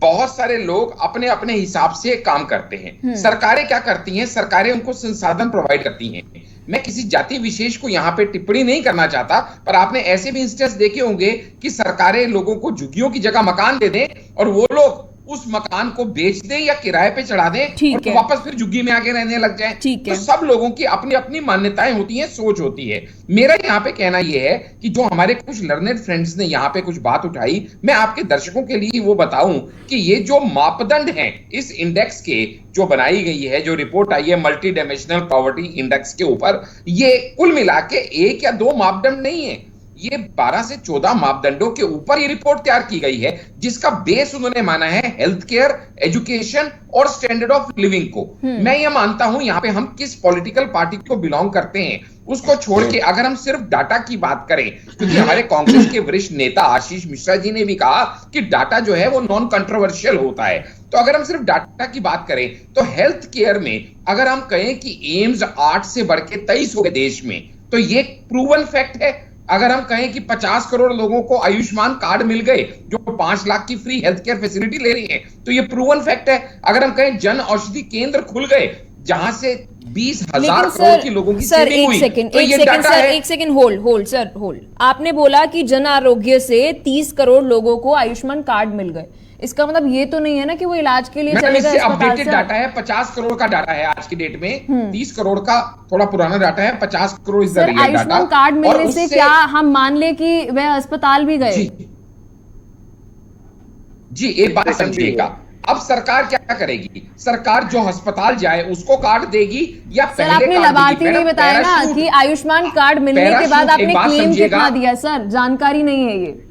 बहुत सारे लोग अपने अपने हिसाब से काम करते हैं। सरकारें क्या करती हैं? सरकारें उनको संसाधन प्रोवाइड करती हैं। मैं किसी जाति विशेष को यहाँ पे टिप्पणी नहीं करना चाहता, पर आपने ऐसे भी इंस्टेंस देखे होंगे कि सरकारें लोगों को झुग्गियों की जगह मकान दे दें और वो लोग उस मकान को बेच दें या किराए पे चढ़ा दें और तो वापस फिर झुग्गी में आके रहने लग जाएं। तो सब लोगों की अपनी अपनी मान्यताएं होती हैं, सोच होती है। मेरा यहाँ पे कहना यह है कि जो हमारे कुछ लर्नेड फ्रेंड्स ने यहाँ पे कुछ बात उठाई, मैं आपके दर्शकों के लिए वो बताऊं कि ये जो मापदंड हैं इस इंडेक्स के, जो बनाई गई है, जो रिपोर्ट आई है मल्टी डायमेंशनल पॉवर्टी इंडेक्स के ऊपर, ये कुल मिला के 1 या 2 मापदंड नहीं है, ये 12 से 14 मापदंडों के ऊपर ये रिपोर्ट तैयार की गई है, जिसका बेस उन्होंने माना है हेल्थ केयर, एजुकेशन और स्टैंडर्ड ऑफ लिविंग को। मैं ये मानता हूं, यहाँ पे हम किस पॉलिटिकल पार्टी को बिलोंग करते हैं उसको छोड़ के अगर हम सिर्फ डाटा की बात करें, क्योंकि हमारे कांग्रेस के वरिष्ठ नेता आशीष मिश्रा जी ने भी कहा कि डाटा जो है वो नॉन कंट्रोवर्शियल होता है, तो अगर हम सिर्फ डाटा की बात करें तो हेल्थ केयर में अगर हम कहें कि एम्स 8 से बढ़ के 23 हो गए देश में, तो ये प्रूवन फैक्ट है। अगर हम कहें कि 50 करोड़ लोगों को आयुष्मान कार्ड मिल गए जो 5 लाख की फ्री हेल्थ केयर फैसिलिटी ले रही हैं, तो ये प्रूवन फैक्ट है। अगर हम कहें जन औषधि केंद्र खुल गए जहां से 20,000 करोड़ की लोगों की सेविंग हुई, तो ये डाटा है। एक सेकंड होल्ड। आपने बोला कि जन आरोग्य से 30 करोड़ लोगों को आयुष्मान कार्ड मिल गए, इसका मतलब ये तो नहीं है ना कि वो इलाज के लिए चलेगा। अपडेटेड डाटा है, 50 करोड़ का डाटा है आज की डेट में, 30 करोड़ का थोड़ा पुराना डाटा है, 50 करोड़ इस डाटा। आयुष्मान कार्ड मिलने से क्या हम मान ले कि वह अस्पताल भी गए? जी, एक बात समझिएगा, अब सरकार क्या करेगी? सरकार जो अस्पताल जाए उसको कार्ड देगी या पहले आपने लाभार्थी नहीं बताया ना कि आयुष्मान कार्ड मिलने के बाद आपने क्लेम कितना दिया? सर, जानकारी नहीं है ये।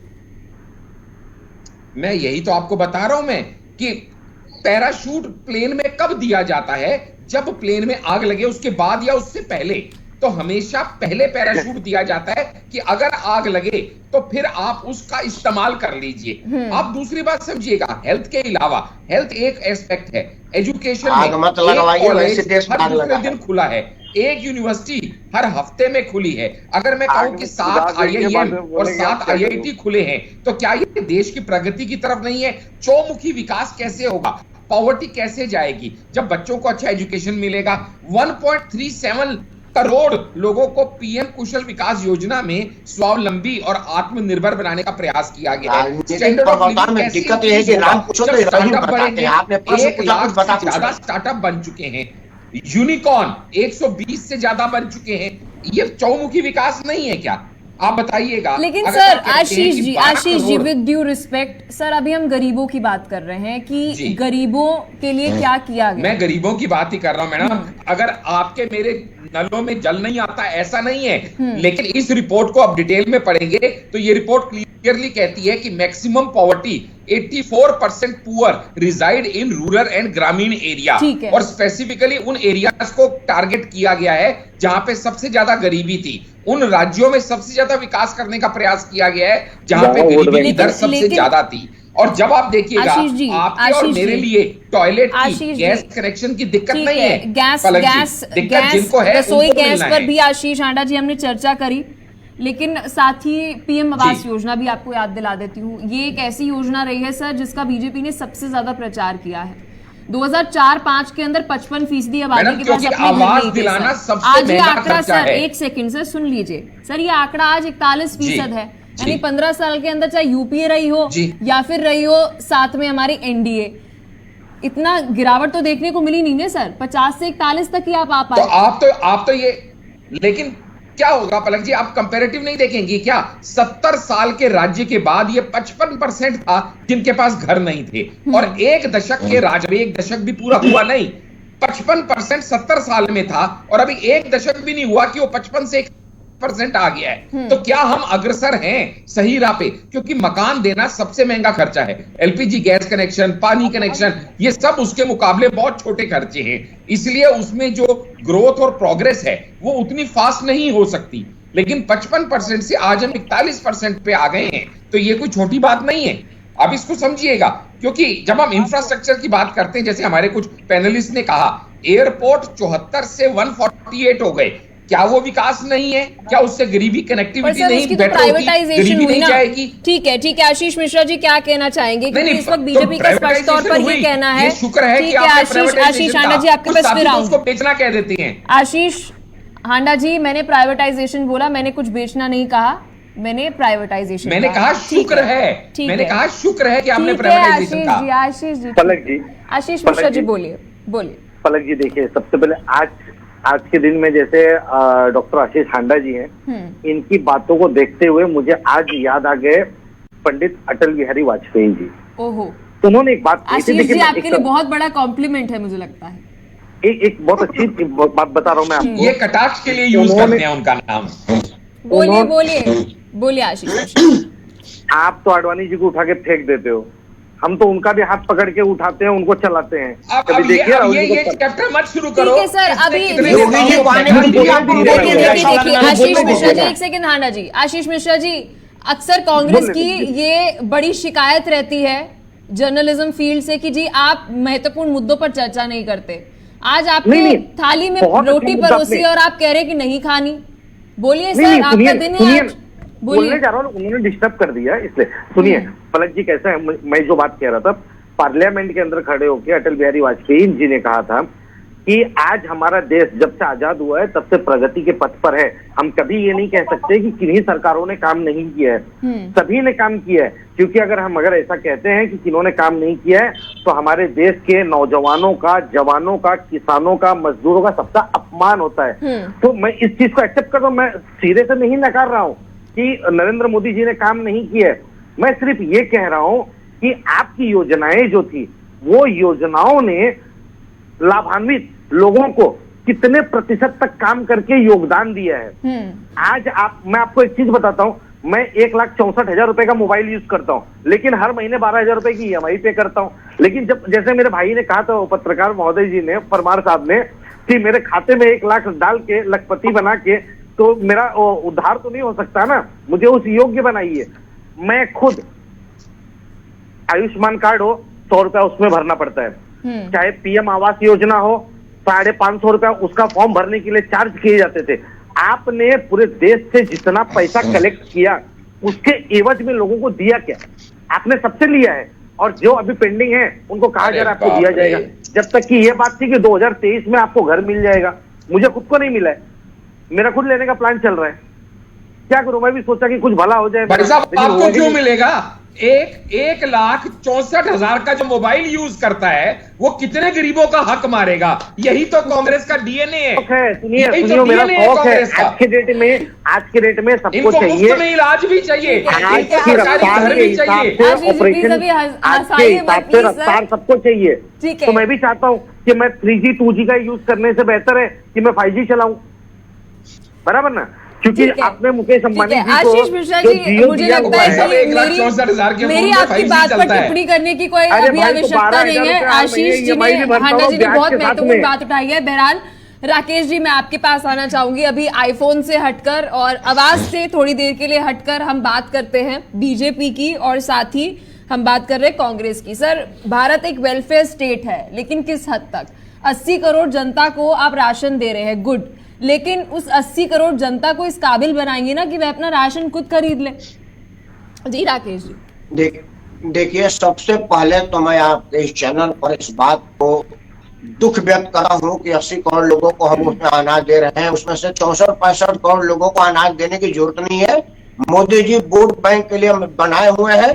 मैं यही तो आपको बता रहा हूं मैं कि पैराशूट प्लेन में कब दिया जाता है? जब प्लेन में आग लगे उसके बाद या उससे पहले। तो हमेशा पहले पैराशूट दिया जाता है कि अगर आग लगे तो फिर आप उसका इस्तेमाल कर लीजिए। आप दूसरी बात समझिएगा, हेल्थ के अलावा हेल्थ एक एस्पेक्ट है, एजुकेशन में एक कॉलेज हर दूसरे दिन खुला है, एक यूनिवर्सिटी हर हफ्ते में खुली है। अगर मैं कहूं कि 7 IIM और 7 IIT खुले हैं, तो क्या ये देश की प्रगति की तरफ नहीं है? चौमुखी विकास कैसे होगा? पॉवर्टी कैसे जाएगी? जब बच्चों को अच्छा एजुकेशन मिलेगा। 1.37 करोड़ लोगों को PM कुशल विकास योजना में स्वावलंबी और आत्मनिर्भर बनाने का प्रयास किया गया है। स्टैंडर्ड ऑफ लिविंग कैसे? स्टार्टअप बढ़ेंगे, 1 लाख से ज्यादा स्टार्टअप बन चुके हैं, यूनिकॉर्न 120 से ज्यादा बन चुके हैं। ये चौमुखी विकास नहीं है क्या? आप बताइएगा। लेकिन sir Ashish ji with due respect sir, अभी हम गरीबों की बात कर रहे हैं कि गरीबों के लिए क्या किया गया। मैं गरीबों की बात ही कर रहा हूं मैडम। अगर आपके मेरे नलों में जल नहीं आता ऐसा नहीं है, लेकिन इस रिपोर्ट को आप डिटेल में पढ़ेंगे तो ये रिपोर्ट क्लियर क्लियरली कहती है कि maximum poverty 84% poor reside in rural and ग्रामीण एरिया, और स्पेसिफिकली उन एरियाज को टारगेट किया गया है जहां पे सबसे ज्यादा गरीबी थी। उन राज्यों में सबसे ज्यादा विकास करने का प्रयास किया गया है जहां पे गरीबी की दर सबसे ज्यादा थी। और जब आप देखिएगा आपके और मेरे लिए टॉयलेट की गैस कनेक्शन की दिक्कत नहीं है, दिक्कत जिनको है रसोई गैस पर भी आशीष हांडा जी हमने चर्चा करी, लेकिन साथ ही पीएम आवास योजना भी आपको याद दिला देती हूँ। ये एक ऐसी योजना रही है सर जिसका बीजेपी ने सबसे ज्यादा प्रचार किया है। 2004-05 के अंदर 55% आबादी के पास अपने घर नहीं थे सर। आज ये आंकड़ा सर, एक सेकंड सर सुन लीजिए सर, ये आंकड़ा आज 41% है। यानी 15 साल के अंदर चाहे यूपीए रही हो या फिर रही हो साथ में हमारी एनडीए, इतना गिरावट तो देखने को मिली नहीं है सर। 50 से 41 तक ही आप आ पाए। तो आप तो ये, लेकिन क्या होगा पलक जी, आप कंपैरेटिव नहीं देखेंगे क्या? 70 साल के राज्य के बाद ये 55% था जिनके पास घर नहीं थे, और एक दशक के राज में, एक दशक भी पूरा हुआ नहीं, 55% 70 साल में था, और अभी एक दशक भी नहीं हुआ कि वो 55 से 1% आ गया है। तो क्या हम अग्रसर हैं सही राह पे? क्योंकि मकान देना सबसे महंगा खर्चा है। एलपीजी गैस कनेक्शन, पानी कनेक्शन, ये सब उसके मुकाबले बहुत छोटे खर्चे हैं, इसलिए उसमें जो ग्रोथ और प्रोग्रेस है वो उतनी फास्ट नहीं हो सकती। लेकिन 55% से आज हम 41% पे आ गए हैं, तो ये कोई छोटी बात नहीं है। अब इसको समझिएगा, क्योंकि जब हम इंफ्रास्ट्रक्चर की बात करते हैं, जैसे हमारे कुछ पैनलिस्ट ने कहा, एयरपोर्ट 74 से 148 हो गए, क्या वो विकास नहीं है? क्या उससे गरीबी, कनेक्टिविटी नहीं बेटर होगी, गरीबी नहीं जाएगी? ठीक है आशीष मिश्रा जी क्या कहना चाहेंगे? क्योंकि इस वक्त बीजेपी का स्पष्ट तौर पर ये कहना है। शुक्र है कि आशीष हांडा जी आपके पास फिर उसको बेचना कह देती हैं। आशीष हांडा जी, मैंने प्राइवेटाइजेशन बोला, मैंने कुछ बेचना नहीं कहा, मैंने प्राइवेटाइजेशन, मैंने कहा शुक्र है, मैंने कहा शुक्र है कि आपने प्राइवेटाइजेशन कहा। आशीष जी, पलक जी, आशीष मिश्रा जी बोलिए। पलक जी देखिए, सबसे पहले आज के दिन में जैसे डॉक्टर आशीष हांडा जी हैं, इनकी बातों को देखते हुए मुझे आज याद आ गए पंडित अटल बिहारी वाजपेयी जी। ओहो, तो उन्होंने एक बात कही थी, आशीष जी आपके लिए बहुत बड़ा कॉम्प्लीमेंट है मुझे लगता है। एक बहुत अच्छी बात बता रहा हूँ मैं आपको। ये कटाक्ष के लिए यूज करते हैं उनका नाम। बोलिए आशीष। आप तो आडवाणी जी को उठा के फेंक देते हो, हम तो उनका भी हाथ पकड़ के उठाते हैं, उनको चलाते हैं। कभी देखिए ये चैप्टर मत शुरू करो। ठीक है सर, अभी देखिए आशीष मिश्रा जी, एक सेकंड हांडा जी। आशीष मिश्रा जी, अक्सर कांग्रेस की ये बड़ी शिकायत रहती है जर्नलिज्म फील्ड से कि जी आप महत्वपूर्ण मुद्दों पर चर्चा नहीं करते। आज आपने थाली में रोटी परोसी और आप कह रहे कि नहीं खानी। बोलिए सर, आपका दिन है आज। बोलने जा रहा हूँ, उन्होंने डिस्टर्ब कर दिया इसलिए। सुनिए पलक जी, कैसा है, मैं जो बात कह रहा था, पार्लियामेंट के अंदर खड़े होकर अटल बिहारी वाजपेयी जी ने कहा था कि आज हमारा देश जब से आजाद हुआ है तब से प्रगति के पथ पर है। हम कभी ये नहीं कह सकते कि किन्हीं सरकारों ने काम नहीं किया है, सभी ने काम किया है। क्योंकि अगर ऐसा कहते हैं कि किन्होंने काम नहीं किया है, तो हमारे देश के नौजवानों का, जवानों का, किसानों का, मजदूरों का सबका अपमान होता है। तो मैं इस चीज को एक्सेप्ट कर रहा हूँ, मैं सिरे से नहीं नकार रहा हूँ कि नरेंद्र मोदी जी ने काम नहीं किया है। मैं सिर्फ ये कह रहा हूं कि आपकी योजनाएं जो थी, वो योजनाओं ने लाभान्वित लोगों को कितने प्रतिशत तक काम करके योगदान दिया है। आज मैं आपको एक चीज बताता हूं, मैं 1,64,000 रुपए का मोबाइल यूज करता हूं, लेकिन हर महीने 12,000 रुपए की EMI पे करता हूं। लेकिन जब जैसे मेरे भाई ने कहा था, पत्रकार महोदय जी ने, परमार साहब ने, कि मेरे खाते में 1 लाख डाल के लखपति बना के तो मेरा उद्धार तो नहीं हो सकता ना, मुझे उस योग्य बनाइए। मैं खुद आयुष्मान कार्ड हो 100 रुपया उसमें भरना पड़ता है, चाहे पीएम आवास योजना हो 550 रुपया उसका फॉर्म भरने के लिए चार्ज किए जाते थे। आपने पूरे देश से जितना पैसा कलेक्ट किया उसके एवज में लोगों को दिया क्या? आपने सबसे लिया है, और जो अभी पेंडिंग है उनको कहा जा रहा है आपको दिया जाएगा। जब तक कि ये बात थी कि 2023 में आपको घर मिल जाएगा, मुझे खुद को नहीं मिला है, मेरा खुद लेने का प्लान चल रहा है। क्या करूं, मैं भी सोचा कि कुछ भला हो जाए। भाई साहब, आपको क्यों मिलेगा? 1,64,000 का जो मोबाइल यूज करता है वो कितने गरीबों का हक मारेगा? यही तो कांग्रेस का डीएनए है। सुनिए मेरा शौक है, आज के डेट में सबको चाहिए, मुफ्त में इलाज भी चाहिए, आज की रफ्तार के हिसाब से ऑपरेशन, आज के हिसाब से रफ्तार सबको चाहिए। तो मैं भी चाहता हूँ कि मैं 3G 2G का यूज करने से बेहतर है कि मैं 5G चलाऊं, बराबर ना? क्योंकि ठीक है। आपने मुकेश अंबानी ठीक है, जी को आशीष मिश्रा जो जी, जियो मुझे दिया लगता हुआ है है, कि 1,64,000 के मेरी फोन में आपकी 5G बात पर चलता है। टिप्पणी करने की कोई अरे अभी भाई, तो आवश्यकता 12,000 नहीं है। रुपए हर आशीष महीने जी ने, EMI भी भरता हांडा हूँ जी ने ब्याज बहुत के साथ महत्वपूर्ण में। बात उठाई है। बहरहाल राकेश जी, मैं आपके पास आना चाहूंगी। अभी आईफोन से हटकर और आवाज से थोड़ी देर के लिए हटकर हम बात करते हैं बीजेपी की, और साथ ही हम बात कर रहे हैं कांग्रेस की। सर, भारत एक वेलफेयर स्टेट है, लेकिन किस हद तक? 80 करोड़ जनता को आप राशन दे रहे हैं, गुड, लेकिन उस 80 करोड़ जनता को इस काबिल बनाएंगे ना कि वह अपना राशन खुद खरीद ले? जी राकेश जी। देखिए, सबसे पहले तो मैं आपके इस चैनल पर इस बात को दुख व्यक्त कर रहा हूँ कि 80 करोड़ लोगों को हम उसमें अनाज दे रहे हैं। उसमें से 64-65 करोड़ लोगों को अनाज देने की जरूरत नहीं है। मोदी जी वोट बैंक के लिए बनाए हुए हैं।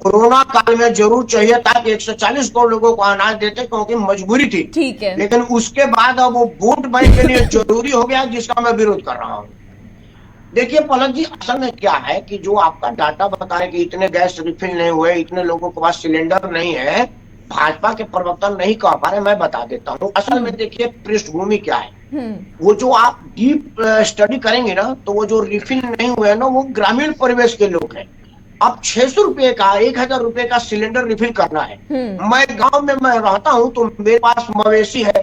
कोरोना काल में जरूर चाहिए था कि 140 करोड़ लोगों को अनाज देते, क्योंकि मजबूरी थी। ठीक है, लेकिन उसके बाद अब वो वोट बैंक के लिए जरूरी हो गया, जिसका मैं विरोध कर रहा हूँ। देखिए पलक जी, असल में क्या है कि जो आपका डाटा बता रहे कि इतने गैस रिफिल नहीं हुए, इतने लोगों के पास सिलेंडर नहीं है, भाजपा के प्रवक्ता नहीं कह पा रहे, मैं बता देता हूँ। असल में देखिए पृष्ठभूमि क्या है। वो जो आप डीप स्टडी करेंगे ना, तो वो जो रिफिल नहीं हुए ना, वो ग्रामीण परिवेश के लोग हैं। अब 600 रुपए का, 1,000 रुपए का सिलेंडर रिफिल करना है। मैं गांव में मैं रहता हूँ, तो मेरे पास मवेशी है,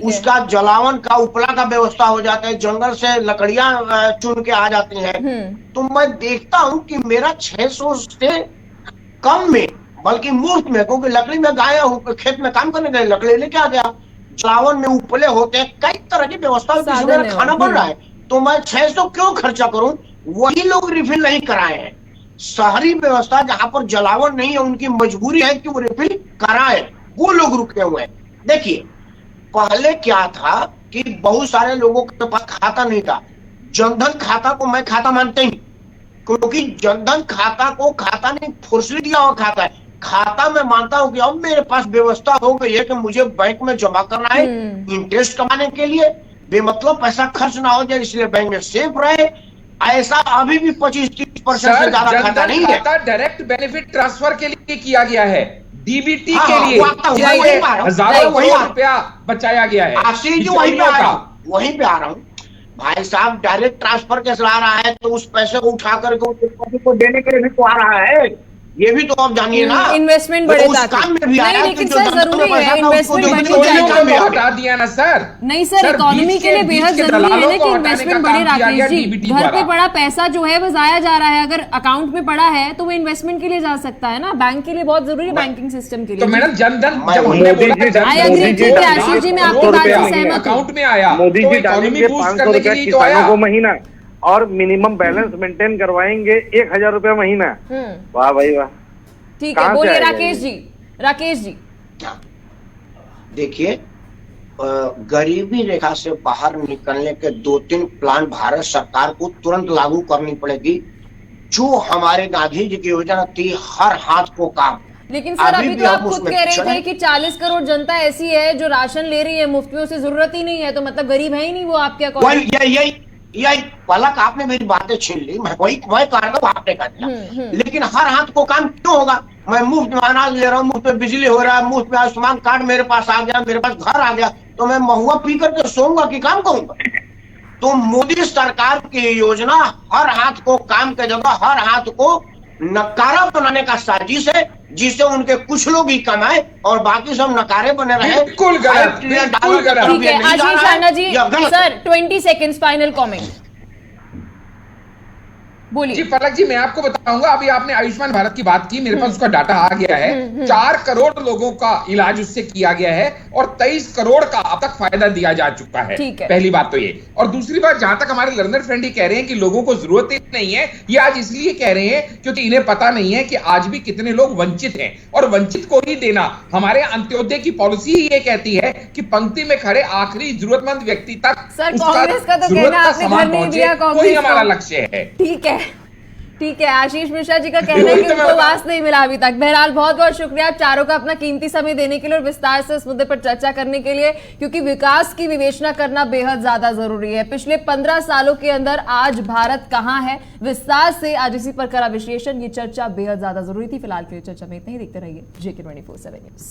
उसका जलावन का उपला का व्यवस्था हो जाता है, जंगल से लकड़ियां चुन के आ जाती हैं। तो मैं देखता हूँ कि मेरा 600 से कम में, बल्कि मुफ्त में, क्योंकि लकड़ी में गया हूँ, खेत में काम करने गए, लकड़ी लेके आ गया, जलावन में उपले होते हैं, कई तरह की व्यवस्था होती है, मेरा खाना बन रहा है, तो मैं 600 क्यों खर्चा करूं? वही लोग रिफिल नहीं कराए हैं। शहरी व्यवस्था जहां पर जलावन नहीं है, उनकी मजबूरी है कि वो रिफिल कराए, वो लोग रुके हुए हैं। देखिए पहले क्या था कि बहुत सारे लोगों के पास खाता नहीं था। जनधन खाता को मैं खाता मानते ही, क्योंकि जनधन खाता को खाता नहीं, फोर्सली दिया हुआ खाता है। खाता मैं मानता हूं कि अब मेरे पास व्यवस्था हो गई है कि मुझे बैंक में जमा करना है, इंटरेस्ट कमाने के लिए, बेमतलब पैसा खर्च ना हो जाए, इसलिए बैंक में सेफ रहे। ऐसा अभी भी 25-30% से ज्यादा खाता नहीं है। डायरेक्ट बेनिफिट ट्रांसफर के लिए किया गया है, डीबीटी हाँ, के लिए हजारों करोड़ रुपया बचाया गया है। आशीष जी वहीं पे आ रहा हूँ भाई साहब, डायरेक्ट ट्रांसफर कैसे आ रहा है? तो उस पैसे को उठा करके को देने के लिए भी तो आ रहा है, ये भी तो आप जानिए ना। इन्वेस्टमेंट बढ़े, उस काम में भी आया, लेकिन सर जरूरी है इन्वेस्टमेंट हटा दिया ना सर। नहीं सर, इकोनॉमी के लिए बेहद जरूरी है ना कि इन्वेस्टमेंट बढ़े। राकेश जी, घर पे पड़ा पैसा जो है वो जाया जा रहा है, अगर अकाउंट में पड़ा है तो वो इन्वेस्टमेंट के लिए जा सकता है ना, बैंक के लिए बहुत जरूरी है, बैंकिंग सिस्टम के लिए। तो मैडम जनधन आशीष जी, मैं आपकी बात से सहमत अकाउंट में आया, मोदी जी डालेंगे 500 रुपया किसानों को महीना, और मिनिमम बैलेंस मेंटेन करवाएंगे 1,000 रुपया महीना। वाह भाई वाह। ठीक है, बोलिए राकेश जी। राकेश जी, देखिए गरीबी रेखा से बाहर निकलने के 2-3 प्लान भारत सरकार को तुरंत लागू करनी पड़ेगी। जो हमारे गांधी जी की योजना थी, हर हाथ को काम। लेकिन सर अभी तो आप खुद कह रहे थे कि 40 करोड़ जनता ऐसी है जो राशन ले रही है मुफ्त में, उसे जरूरत ही नहीं है, तो मतलब गरीब है ही नहीं वो आपके अकॉर्डिंग। यही पलक आपने मेरी बातें छीन ली, मैं कर रहा हूँ, आपने कर दिया। लेकिन हर हाथ को काम क्यों होगा? मैं मुफ्त में अनाज ले रहा हूँ, मुफ्त में बिजली हो रहा है, मुफ्त में आयुष्मान कार्ड मेरे पास आ गया, मेरे पास घर आ गया, तो मैं महुआ पी करके सोऊंगा कि काम करूंगा? तो मोदी सरकार की योजना हर हाथ को काम के जगह हर हाथ को नकारा बनाने का साजिश है, जिससे उनके कुछ लोग ही कमाए और बाकी सब नकारे बने रहे। बिल्कुल गलत, बिल्कुल गलत। ठीक है आशीष Rana ji, sir 20 seconds final comment बोलिए। जी पलक जी, मैं आपको बताऊंगा, अभी आपने आयुष्मान भारत की बात की, मेरे पास उसका डाटा आ गया है। 4 करोड़ लोगों का इलाज उससे किया गया है और 23 करोड़ का अब तक फायदा दिया जा चुका है। पहली बात तो ये, और दूसरी बात, जहां तक हमारे लर्नर फ्रेंड ही कह रहे हैं कि लोगों को जरूरत ही नहीं है, ये आज इसलिए कह रहे हैं क्योंकि इन्हें पता नहीं है कि आज भी कितने लोग वंचित हैं, और वंचित को ही देना। हमारे अंत्योदय की पॉलिसी ही ये कहती है कि पंक्ति में खड़े आखिरी जरूरतमंद व्यक्ति तक कांग्रेस का तो कहना आपने घर नहीं दिया, कोई हमारा लक्ष्य है। ठीक है, आशीष मिश्रा जी का कहना है कि उनको वास नहीं मिला अभी तक। बहरहाल बहुत बहुत शुक्रिया आप चारों का अपना कीमती समय देने के लिए और विस्तार से इस मुद्दे पर चर्चा करने के लिए, क्योंकि विकास की विवेचना करना बेहद ज्यादा जरूरी है। पिछले 15 सालों के अंदर आज भारत कहां है, विस्तार से आज इसी पर करा विश्लेषण, ये चर्चा बेहद ज्यादा जरूरी थी। फिलहाल के लिए चर्चा में इतना ही, देखते रहिए JK24/7 न्यूज।